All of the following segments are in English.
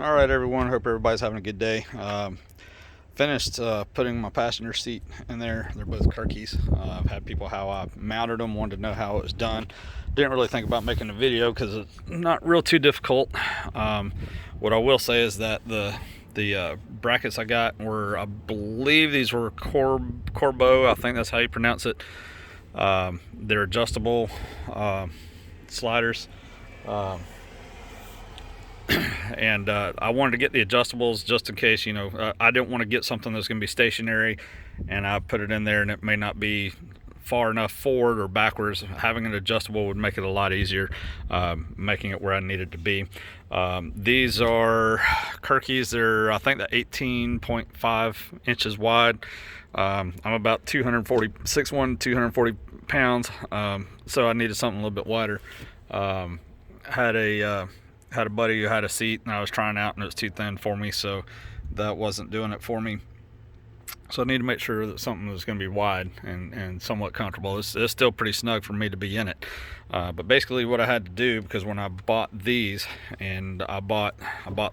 All right, everyone. Hope everybody's having a good day. Finished putting my passenger seat in there. They're both Kirkeys. I've had people how I mounted them, wanted to know how it was done. Didn't really think about making a video because it's not real too difficult. What I will say is that the brackets I got were, I believe these were Corbeau. I think that's how you pronounce it. They're adjustable sliders. And I wanted to get the adjustables just in case, I didn't want to get something that's going to be stationary and I put it in there and it may not be far enough forward or backwards. Having an adjustable would make it a lot easier, making it where I need it to be. These are Kirkeys. They're, I think, 18.5 inches wide. I'm about 6'1", 240 pounds, so I needed something a little bit wider. Had a buddy who had a seat and I was trying out and it was too thin for me, so that wasn't doing it for me. So I need to make sure that something was going to be wide and somewhat comfortable. It's still pretty snug for me to be in it. But basically what I had to do, because when I bought these, and I bought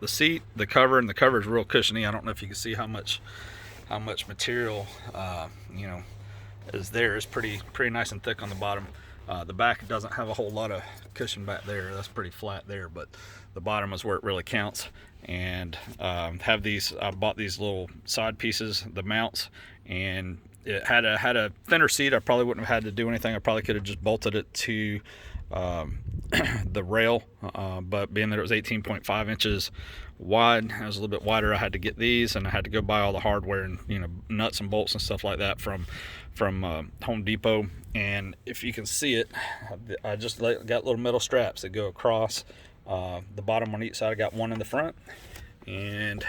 the seat, the cover, and the cover is real cushiony. I don't know if you can see how much material is there. It's pretty nice and thick on the bottom. The back doesn't have a whole lot of cushion back there. That's pretty flat there, but the bottom is where it really counts. And I bought these little side pieces, the mounts, and it had a thinner seat. I probably wouldn't have had to do anything. I probably could have just bolted it to the rail, but being that it was 18.5 inches wide, it was a little bit wider. I had to get these, and I had to go buy all the hardware and nuts and bolts and stuff like that from Home Depot. And if you can see it, I just got little metal straps that go across the bottom on each side. I got one in the front and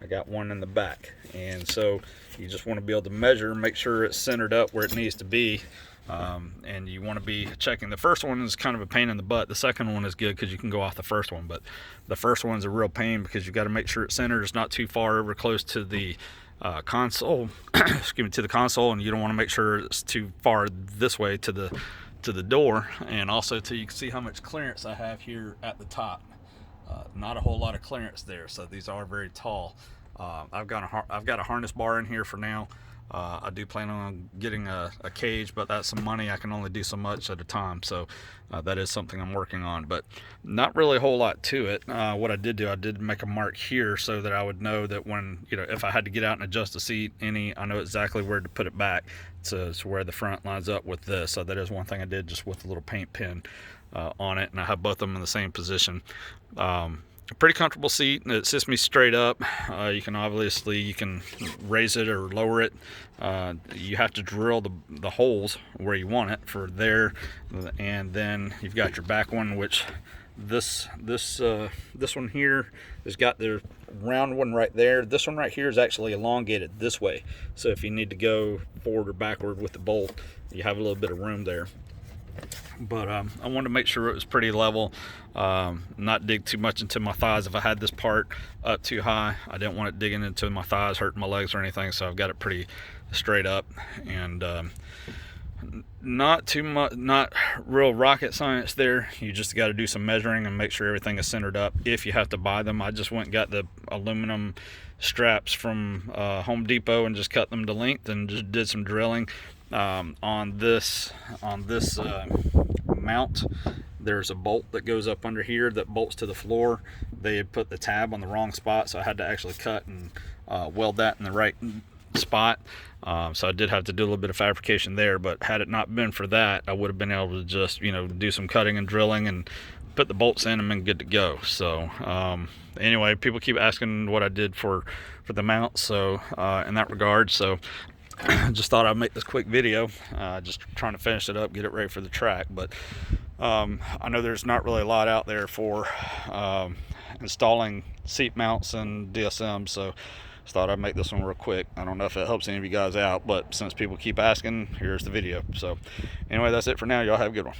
I got one in the back, and so you just want to be able to measure, make sure it's centered up where it needs to be. And you want to be checking. The first one is kind of a pain in the butt. The second one is good because you can go off the first one, but the first one's a real pain because you got to make sure it's centered. It's not too far over close to the console excuse me, to the console, and you don't want to make sure it's too far this way to the door. And also you can see how much clearance I have here at the top. Not a whole lot of clearance there, so these are very tall. I've got a harness bar in here for now. I do plan on getting a cage, but that's some money. I can only do so much at a time, so that is something I'm working on, but not really a whole lot to it. What I did do, I did make a mark here so that I would know that when, if I had to get out and adjust the seat, I know exactly where to put it back to where the front lines up with this. So that is one thing I did, just with a little paint pen on it, and I have both of them in the same position. A pretty comfortable seat. It sits me straight up. You can raise it or lower it. You have to drill the holes where you want it for there, and then you've got your back one, which this one here has got the round one right there. This one right here is actually elongated this way, so if you need to go forward or backward with the bolt, you have a little bit of room there. But I wanted to make sure it was pretty level, not dig too much into my thighs. If I had this part up too high, I didn't want it digging into my thighs, hurting my legs or anything, so I've got it pretty straight up. And not too much, not real rocket science there. You just got to do some measuring and make sure everything is centered up if you have to buy them. I just went and got the aluminum straps from Home Depot and just cut them to length and just did some drilling. On this mount, there's a bolt that goes up under here that bolts to the floor. They had put the tab on the wrong spot, so I had to actually cut and weld that in the right spot. So I did have to do a little bit of fabrication there, but had it not been for that, I would have been able to just do some cutting and drilling and put the bolts in them and good to go. So anyway, people keep asking what I did for the mount, so in that regard, so just thought I'd make this quick video, just trying to finish it up, get it ready for the track. But I know there's not really a lot out there for installing seat mounts and DSMs, so just thought I'd make this one real quick. I don't know if it helps any of you guys out, but since people keep asking, here's the video. So anyway, that's it for now. Y'all have a good one.